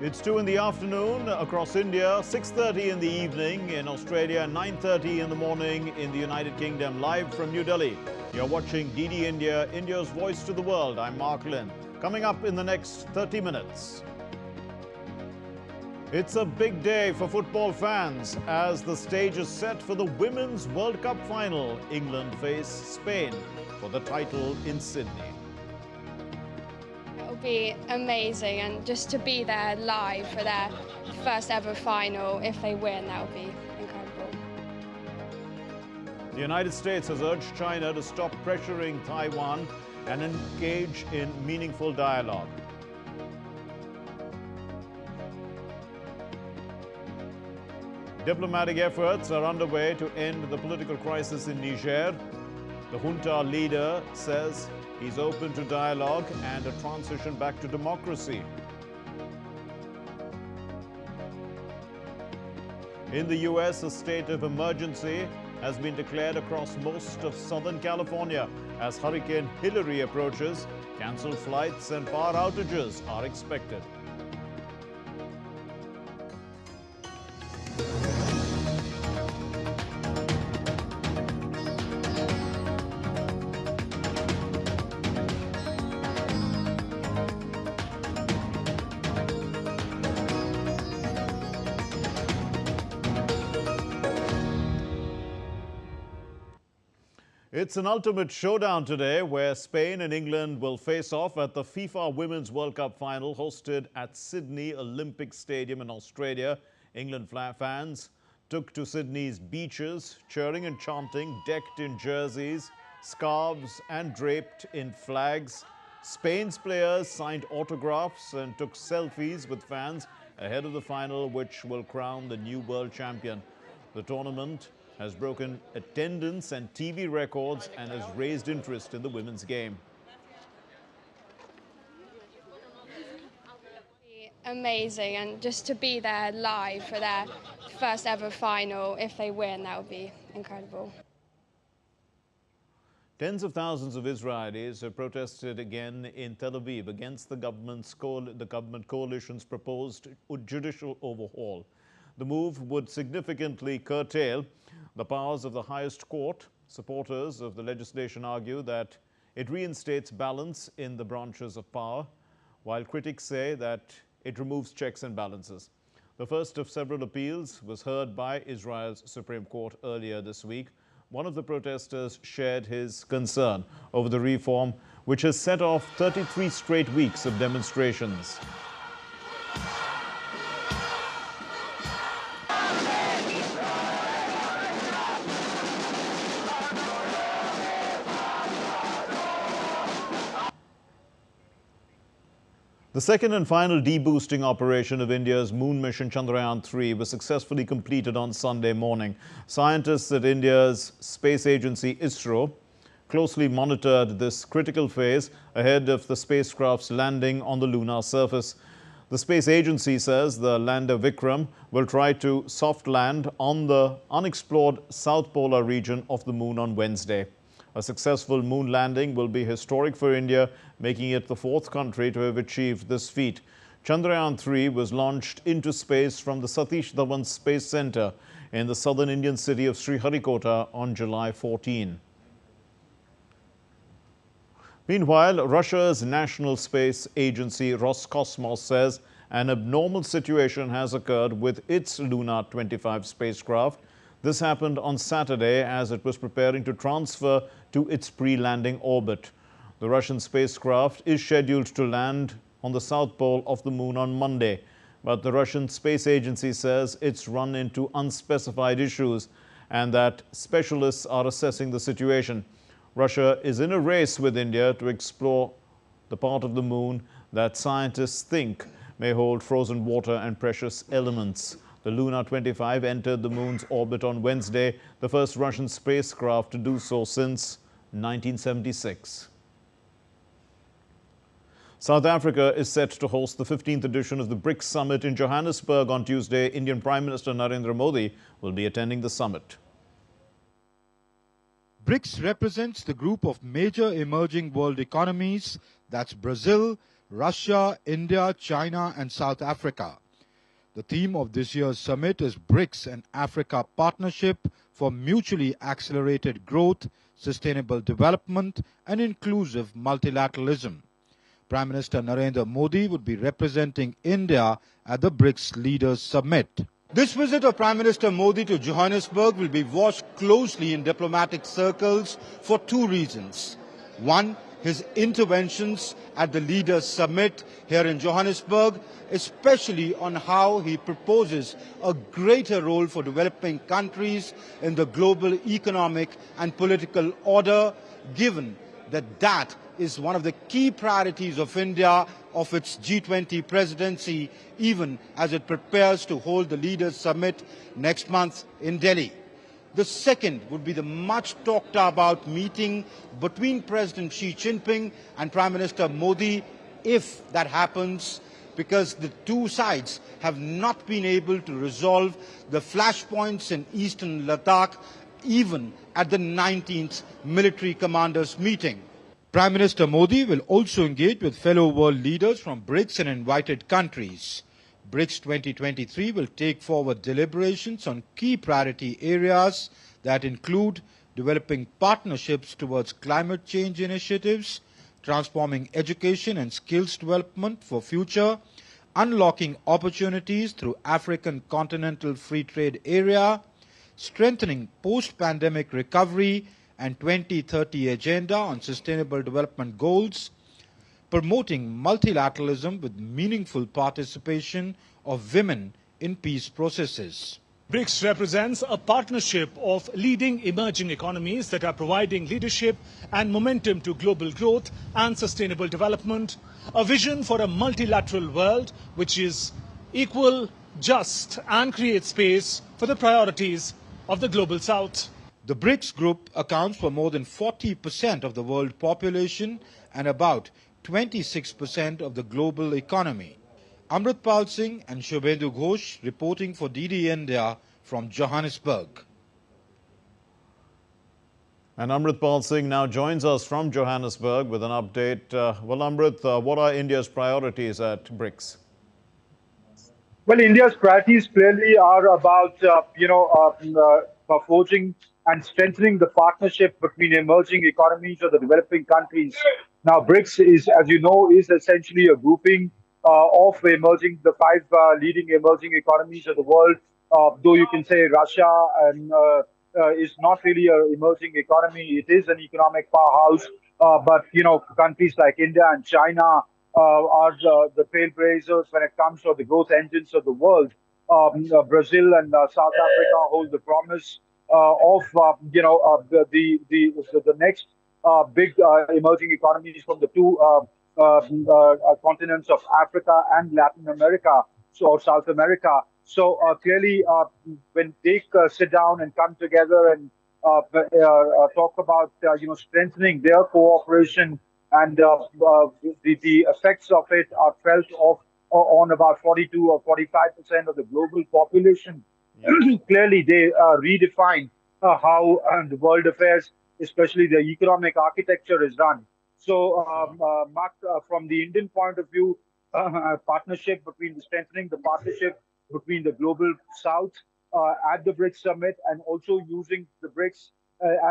It's 2 in the afternoon across India, 6:30 in the evening in Australia, 9:30 in the morning in the United Kingdom. Live from New Delhi, you're watching DD India, India's voice to the world. I'm Mark Lynn. Coming up in the next 30 minutes. It's a big day for football fans as the stage is set for the Women's World Cup final. England face Spain for the title in Sydney. It'll be amazing, and just to be there live for their first ever final, if they win, that would be incredible. The United States has urged China to stop pressuring Taiwan and engage in meaningful dialogue. Diplomatic efforts are underway to end the political crisis in Niger. The junta leader says he's open to dialogue and a transition back to democracy. In the U.S., a state of emergency has been declared across most of Southern California as Hurricane Hillary approaches. Cancelled flights and power outages are expected. It's an ultimate showdown today where Spain and England will face off at the FIFA Women's World Cup final hosted at Sydney Olympic Stadium in Australia. England fans took to Sydney's beaches, cheering and chanting, decked in jerseys, scarves and draped in flags. Spain's players signed autographs and took selfies with fans ahead of the final, which will crown the new world champion. The tournament has broken attendance and TV records and has raised interest in the women's game. Amazing, and just to be there live for their first ever final, if they win, that would be incredible. Tens of thousands of Israelis have protested again in Tel Aviv against the government coalition's proposed judicial overhaul. The move would significantly curtail the powers of the highest court. Supporters of the legislation argue that it reinstates balance in the branches of power, while critics say that it removes checks and balances. The first of several appeals was heard by Israel's Supreme Court earlier this week. One of the protesters shared his concern over the reform, which has set off 33 straight weeks of demonstrations. The second and final deboosting operation of India's moon mission Chandrayaan-3 was successfully completed on Sunday morning. Scientists at India's space agency ISRO closely monitored this critical phase ahead of the spacecraft's landing on the lunar surface. The space agency says the lander Vikram will try to soft land on the unexplored south polar region of the moon on Wednesday. A successful moon landing will be historic for India, making it the fourth country to have achieved this feat. Chandrayaan-3 was launched into space from the Satish Dhawan Space Center in the southern Indian city of Sriharikota on July 14. Meanwhile, Russia's national space agency Roscosmos says an abnormal situation has occurred with its Luna 25 spacecraft. This happened on Saturday as it was preparing to transfer to its pre-landing orbit. The Russian spacecraft is scheduled to land on the south pole of the moon on Monday, but the Russian Space Agency says it's run into unspecified issues and that specialists are assessing the situation. Russia is in a race with India to explore the part of the moon that scientists think may hold frozen water and precious elements. The Luna 25 entered the moon's orbit on Wednesday, the first Russian spacecraft to do so since 1976. South Africa is set to host the 15th edition of the BRICS Summit in Johannesburg on Tuesday. Indian Prime Minister Narendra Modi will be attending the summit. BRICS represents the group of major emerging world economies, that's Brazil, Russia, India, China and South Africa. The theme of this year's summit is BRICS and Africa Partnership for Mutually Accelerated Growth, Sustainable Development and Inclusive Multilateralism. Prime Minister Narendra Modi would be representing India at the BRICS Leaders Summit. This visit of Prime Minister Modi to Johannesburg will be watched closely in diplomatic circles for two reasons. One, his interventions at the Leaders Summit here in Johannesburg, especially on how he proposes a greater role for developing countries in the global economic and political order, given that is one of the key priorities of India of its G20 presidency, even as it prepares to hold the Leaders Summit next month in Delhi. The second would be the much talked about meeting between President Xi Jinping and Prime Minister Modi, if that happens, because the two sides have not been able to resolve the flashpoints in eastern Ladakh, even at the 19th Military Commanders meeting. Prime Minister Modi will also engage with fellow world leaders from BRICS and invited countries. BRICS 2023 will take forward deliberations on key priority areas that include developing partnerships towards climate change initiatives, transforming education and skills development for future, unlocking opportunities through African Continental Free Trade Area, strengthening post-pandemic recovery and 2030 agenda on sustainable development goals, promoting multilateralism with meaningful participation of women in peace processes. BRICS represents a partnership of leading emerging economies that are providing leadership and momentum to global growth and sustainable development, a vision for a multilateral world which is equal, just and creates space for the priorities of the global south. The BRICS group accounts for more than 40% of the world population and about 26% of the global economy. Amritpal Singh and Shubhendu Ghosh reporting for DD India from Johannesburg. And Amritpal Singh now joins us from Johannesburg with an update. Well, Amrit, what are India's priorities at BRICS? Well, India's priorities clearly are about, forging and strengthening the partnership between emerging economies or the developing countries. Now, BRICS is, as you know, is essentially a grouping of the five leading emerging economies of the world. Though you can say Russia and is not really an emerging economy, it is an economic powerhouse. But countries like India and China are the trailblazers when it comes to the growth engines of the world. Brazil and South Africa hold the promise of the next big emerging economies from the two continents of Africa and Latin America, or South America. So clearly, when they sit down and come together and talk about strengthening their cooperation, and the effects of it are felt on about 42 or 45% of the global population. Yes. Clearly, they redefine how the world affairs, especially the economic architecture, is done. So, Mark, from the Indian point of view, strengthening the partnership between the global South at the BRICS summit, and also using the BRICS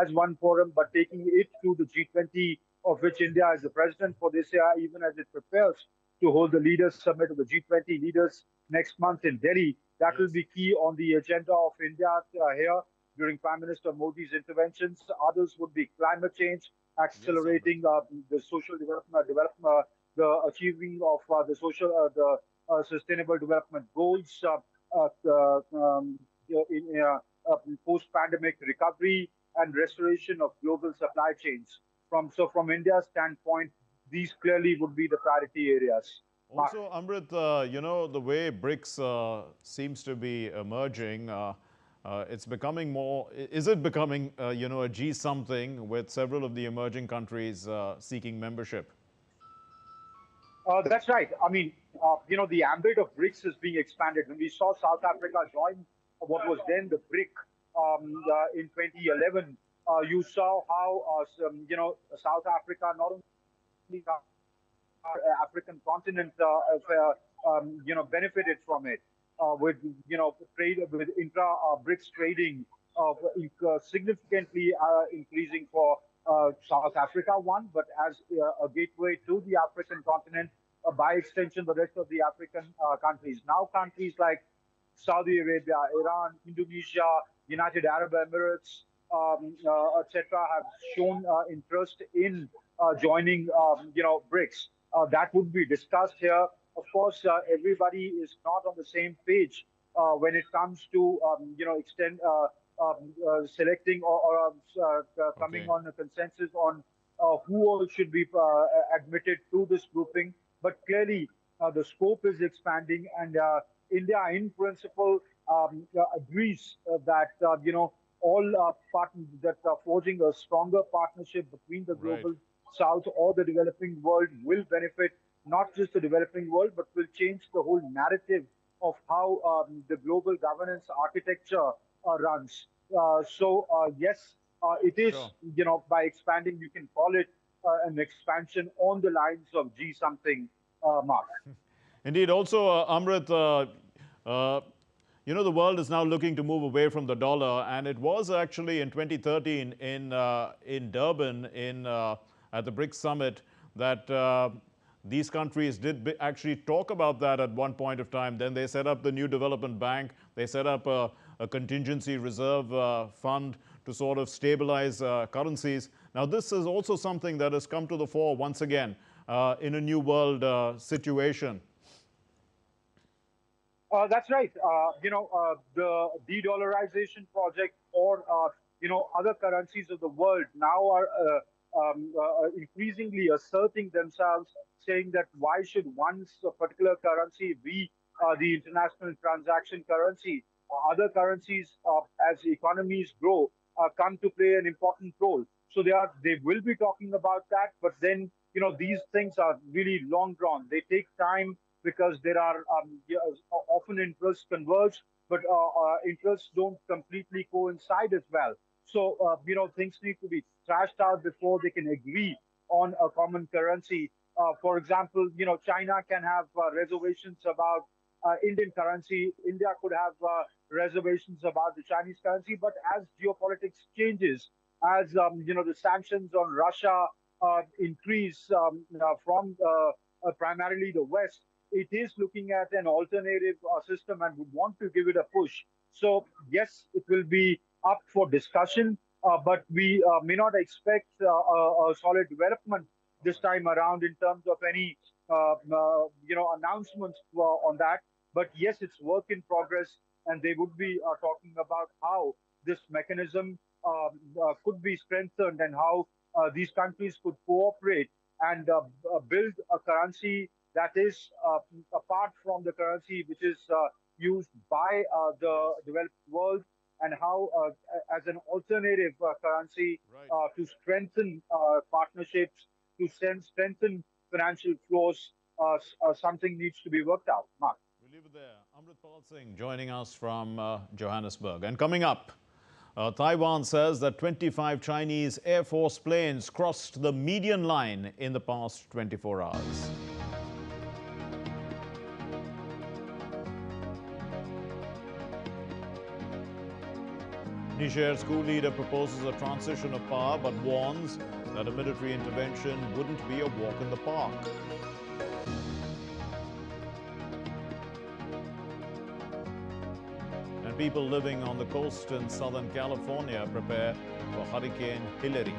as one forum, but taking it to the G20, of which India is the president for this year, even as it prepares to hold the Leaders Summit of the G20 leaders next month in Delhi. That will be key on the agenda of India here during Prime Minister Modi's interventions. Others would be climate change, accelerating the social development, the achieving of the sustainable development goals, post-pandemic recovery and restoration of global supply chains. From India's standpoint, these clearly would be the priority areas. Also, Amrit, the way BRICS seems to be emerging, it's becoming more, is it becoming, a G something with several of the emerging countries seeking membership? That's right. I mean, the ambit of BRICS is being expanded. When we saw South Africa join what was then the BRIC in 2011, you saw how, South Africa not only African continent benefited from it with trade with intra BRICS trading significantly increasing for South Africa, one, but as a gateway to the African continent, by extension, the rest of the African countries. Now, countries like Saudi Arabia, Iran, Indonesia, United Arab Emirates, etc., have shown interest in joining, BRICS. That would be discussed here. Of course, everybody is not on the same page when it comes to, selecting or coming on a consensus on who all should be admitted to this grouping. But clearly, the scope is expanding, and India, in principle, agrees that all partners that are forging a stronger partnership between the global South or the developing world will benefit not just the developing world, but will change the whole narrative of how the global governance architecture runs. Yes, it is, by expanding, you can call it an expansion on the lines of G something, Mark. Indeed. Also, Amrit, the world is now looking to move away from the dollar, and it was actually in 2013 in Durban at the BRICS summit that these countries did actually talk about that at one point of time. Then they set up the new development bank. They set up a contingency reserve fund to sort of stabilize currencies. Now, this is also something that has come to the fore once again in a new world situation. That's right. The de-dollarization project or, other currencies of the world now are increasingly asserting themselves, saying that why should one particular currency be the international transaction currency? Other currencies, as economies grow, come to play an important role. So they will be talking about that, but then, these things are really long drawn. They take time because there are often interests converge, but interests don't completely coincide as well. So, things need to be thrashed out before they can agree on a common currency. For example, China can have reservations about Indian currency. India could have reservations about the Chinese currency. But as geopolitics changes, as the sanctions on Russia increase from primarily the West, it is looking at an alternative system and would want to give it a push. So yes, it will be up for discussion, but we may not expect a solid development this time around in terms of any announcements on that. But yes, it's work in progress, and they would be talking about how this mechanism could be strengthened and how these countries could cooperate and build a currency that is apart from the currency which is used by the developed world, and how as an alternative currency to strengthen partnerships, to strengthen financial flows, something needs to be worked out. Mark. We'll leave it there. Amritpal Singh joining us from Johannesburg. And coming up, Taiwan says that 25 Chinese Air Force planes crossed the median line in the past 24 hours. Niger school leader proposes a transition of power but warns that a military intervention wouldn't be a walk in the park. And people living on the coast in Southern California prepare for Hurricane Hilary.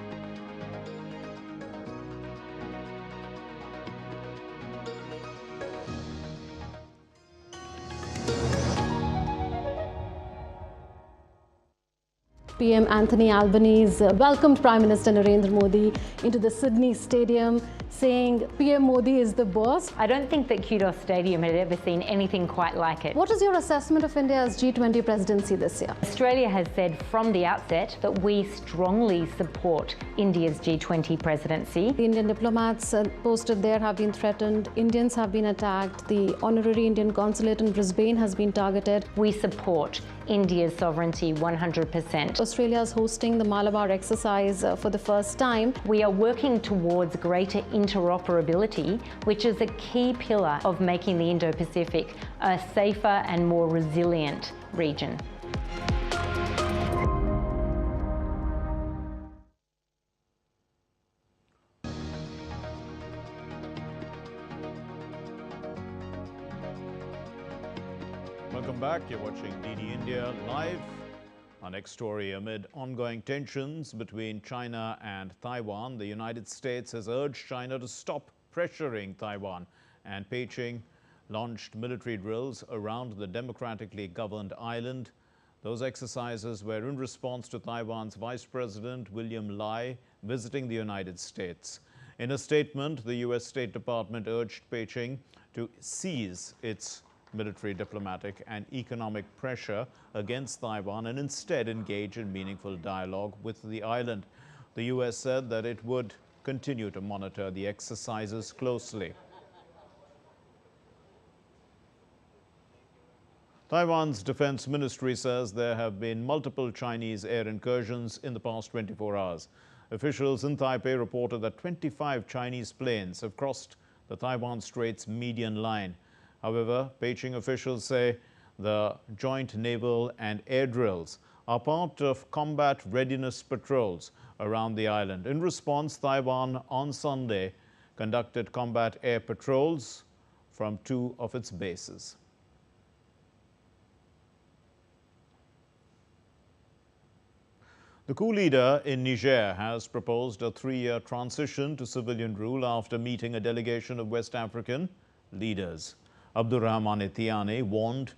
PM Anthony Albanese welcomed Prime Minister Narendra Modi into the Sydney Stadium, saying PM Modi is the boss. I don't think that Kudos Stadium had ever seen anything quite like it. What is your assessment of India's G20 presidency this year? Australia has said from the outset that we strongly support India's G20 presidency. The Indian diplomats posted there have been threatened. Indians have been attacked. The honorary Indian consulate in Brisbane has been targeted. We support India's sovereignty 100%. Australia is hosting the Malabar exercise for the first time. We are working towards greater interoperability, which is a key pillar of making the Indo-Pacific a safer and more resilient region. Welcome back. You're watching DD India live. Our next story: amid ongoing tensions between China and Taiwan, the United States has urged China to stop pressuring Taiwan, and Beijing launched military drills around the democratically governed island. Those exercises were in response to Taiwan's Vice President William Lai visiting the United States. In a statement, the U.S. State Department urged Beijing to cease its military, diplomatic and economic pressure against Taiwan and instead engage in meaningful dialogue with the island. The U.S. said that it would continue to monitor the exercises closely. Taiwan's defense ministry says there have been multiple Chinese air incursions in the past 24 hours. Officials in Taipei reported that 25 Chinese planes have crossed the Taiwan Strait's median line. However, Beijing officials say the joint naval and air drills are part of combat readiness patrols around the island. In response, Taiwan on Sunday conducted combat air patrols from 2 of its bases. The coup leader in Niger has proposed a 3-year transition to civilian rule after meeting a delegation of West African leaders. Abdurrahman Tiani warned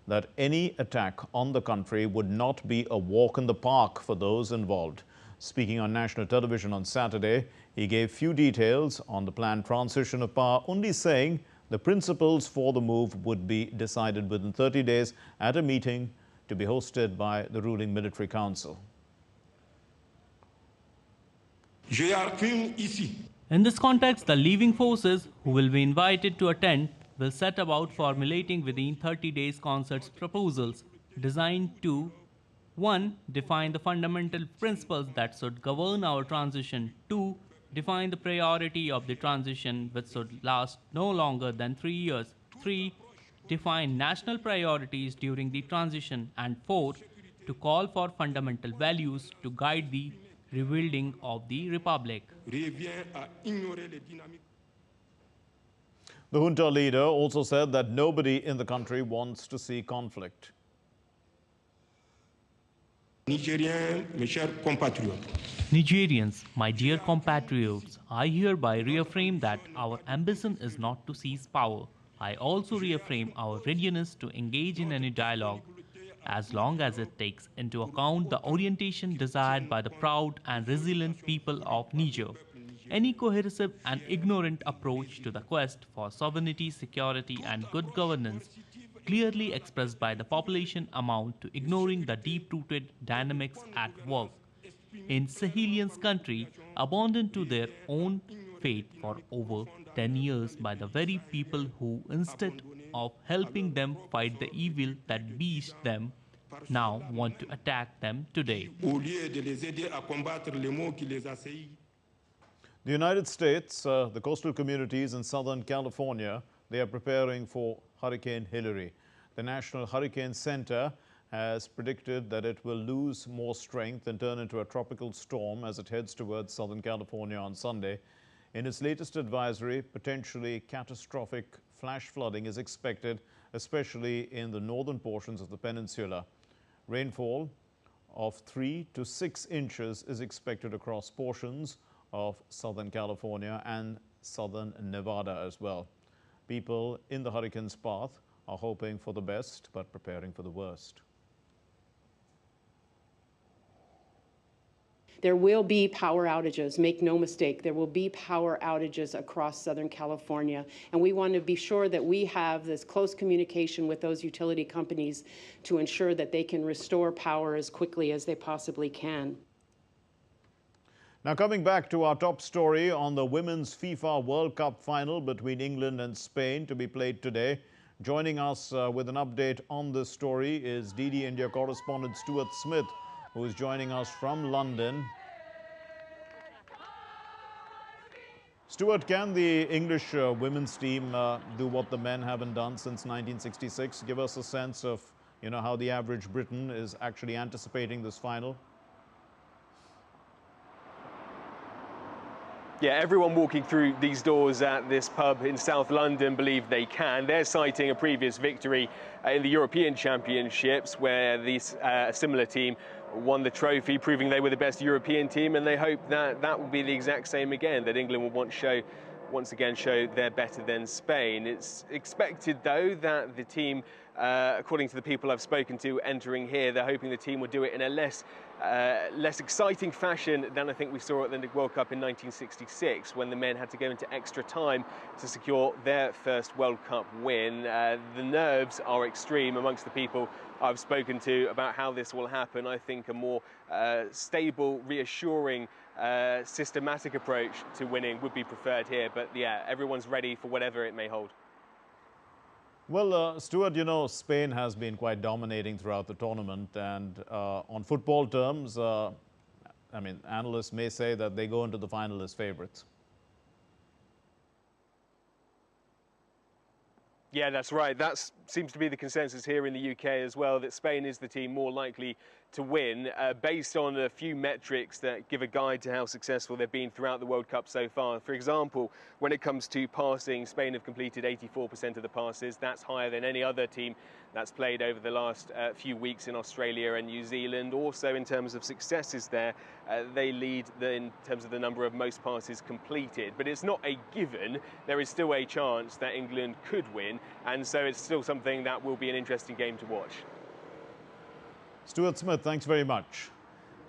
that any attack on the country would not be a walk in the park for those involved. Speaking on national television on Saturday, he gave few details on the planned transition of power, only saying the principles for the move would be decided within 30 days at a meeting to be hosted by the ruling military council. In this context, the leaving forces who will be invited to attend will set about formulating within 30 days concerts proposals designed to 1. Define the fundamental principles that should govern our transition. 2. Define the priority of the transition, which should last no longer than 3 years. 3. Define national priorities during the transition. And 4. To call for fundamental values to guide the rebuilding of the republic. The junta leader also said that nobody in the country wants to see conflict. Nigerians, my dear compatriots, I hereby reaffirm that our ambition is not to seize power. I also reaffirm our readiness to engage in any dialogue, as long as it takes into account the orientation desired by the proud and resilient people of Niger. Any coercive and ignorant approach to the quest for sovereignty, security and good governance, clearly expressed by the population, amount to ignoring the deep-rooted dynamics at work in Sahelian's country, abandoned to their own fate for over 10 years by the very people who, instead of helping them fight the evil that beats them, now want to attack them today. The United States, the coastal communities in Southern California, they are preparing for Hurricane Hillary. The National Hurricane Center has predicted that it will lose more strength and turn into a tropical storm as it heads towards Southern California on Sunday. In its latest advisory, potentially catastrophic flash flooding is expected, especially in the northern portions of the peninsula. Rainfall of 3 to 6 inches is expected across portions of Southern California and southern Nevada as well. People in the hurricane's path are hoping for the best but preparing for the worst. There will be power outages, make no mistake. There will be power outages across Southern California, and we want to be sure that we have this close communication with those utility companies to ensure that they can restore power as quickly as they possibly can. Now, coming back to our top story on the Women's FIFA World Cup final between England and Spain to be played today, Joining us with an update on this story is DD India correspondent Stuart Smith, who is joining us from London. Stuart, can the English women's team do what the men haven't done since 1966? Give us a sense of, how the average Briton is actually anticipating this final. Yeah, everyone walking through these doors at this pub in South London believe they can. They're citing a previous victory in the European Championships where this similar team won the trophy, proving they were the best European team, and they hope that that will be the exact same again, that England will once again show they're better than Spain. It's expected, though, that the team, according to the people I've spoken to entering here, they're hoping the team will do it in a less exciting fashion than I think we saw at the World Cup in 1966, when the men had to go into extra time to secure their first World Cup win. The nerves are extreme amongst the people I've spoken to about how this will happen. I think a more stable, reassuring, systematic approach to winning would be preferred here. But yeah, everyone's ready for whatever it may hold. Well, Stuart, Spain has been quite dominating throughout the tournament, and on football terms, analysts may say that they go into the final as favourites. Yeah, that's right. That seems to be the consensus here in the UK as well, that Spain is the team more likely to win, based on a few metrics that give a guide to how successful they've been throughout the World Cup so far. For example, when it comes to passing, Spain have completed 84% of the passes. That's higher than any other team that's played over the last few weeks in Australia and New Zealand. Also, in terms of successes there, they lead in terms of the number of most passes completed. But it's not a given. There is still a chance that England could win, and so it's still something that will be an interesting game to watch. Stuart Smith, thanks very much.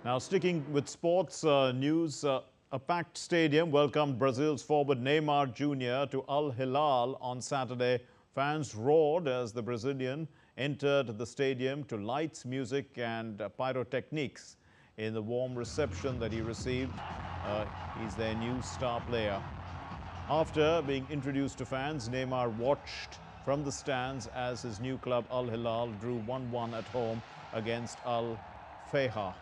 Now, sticking with sports news, a packed stadium welcomed Brazil's forward Neymar Jr. to Al Hilal on Saturday. Fans roared as the Brazilian entered the stadium to lights, music and pyrotechnics. In the warm reception that he received, he's their new star player. After being introduced to fans, Neymar watched from the stands as his new club Al Hilal drew 1-1 at home against Al Fayha.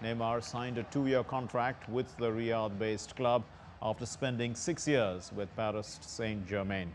Neymar signed a 2-year contract with the Riyadh-based club after spending 6 years with Paris Saint-Germain.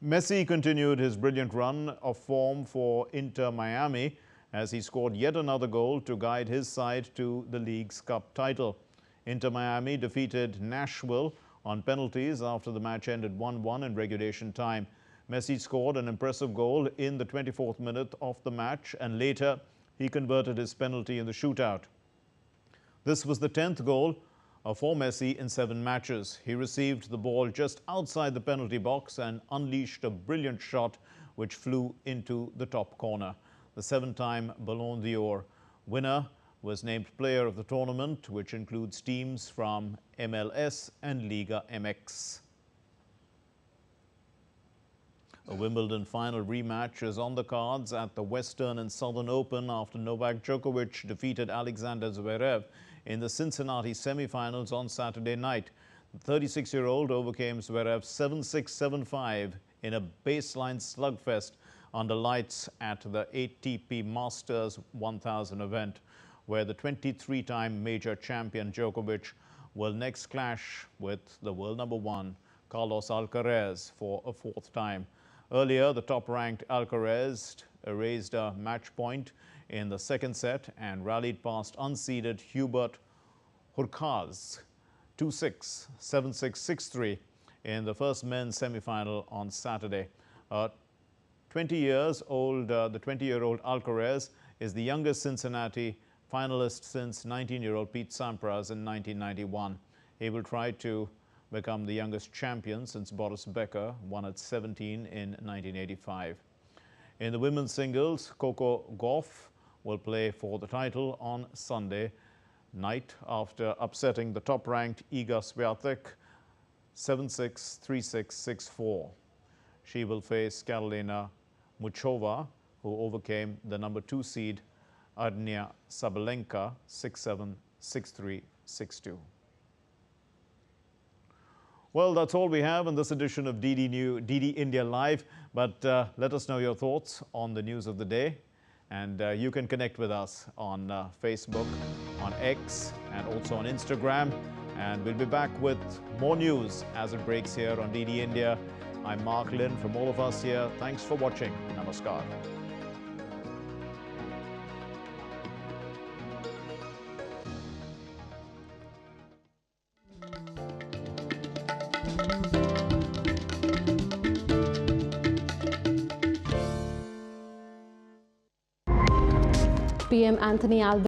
Messi continued his brilliant run of form for Inter Miami as he scored yet another goal to guide his side to the league's cup title. Inter Miami defeated Nashville on penalties after the match ended 1-1 in regulation time. Messi scored an impressive goal in the 24th minute of the match, and later he converted his penalty in the shootout. This was the 10th goal for Messi in 7 matches. He received the ball just outside the penalty box and unleashed a brilliant shot which flew into the top corner. The 7-time Ballon d'Or winner was named player of the tournament, which includes teams from MLS and Liga MX. A Wimbledon final rematch is on the cards at the Western and Southern Open after Novak Djokovic defeated Alexander Zverev in the Cincinnati semi-finals on Saturday night. The 36-year-old overcame Zverev 7-6, 7-5 in a baseline slugfest under lights at the ATP Masters 1000 event, where the 23-time major champion Djokovic will next clash with the world number 1 Carlos Alcaraz for a 4th time. Earlier, the top-ranked Alcaraz erased a match point in the 2nd set and rallied past unseeded Hubert Hurkacz 2-6, 7-6, 6-3 in the first men's semi-final on Saturday. The 20-year-old Alcaraz is the youngest Cincinnati finalist since 19-year-old Pete Sampras in 1991. He will try to become the youngest champion since Boris Becker won at 17 in 1985. In the women's singles, Coco Gauff will play for the title on Sunday night after upsetting the top-ranked Iga Swiatek 7-6, 3-6, 6-4. She will face Karolina Muchova who overcame the number 2 seed Arnia Sabalenka 6-7, 6-3, 6-2. Well, that's all we have in this edition of DD India Live. But let us know your thoughts on the news of the day. And you can connect with us on Facebook, on X, and also on Instagram. And we'll be back with more news as it breaks here on DD India. I'm Mark Lynn from all of us here. Thanks for watching. Namaskar. PM Anthony Albanese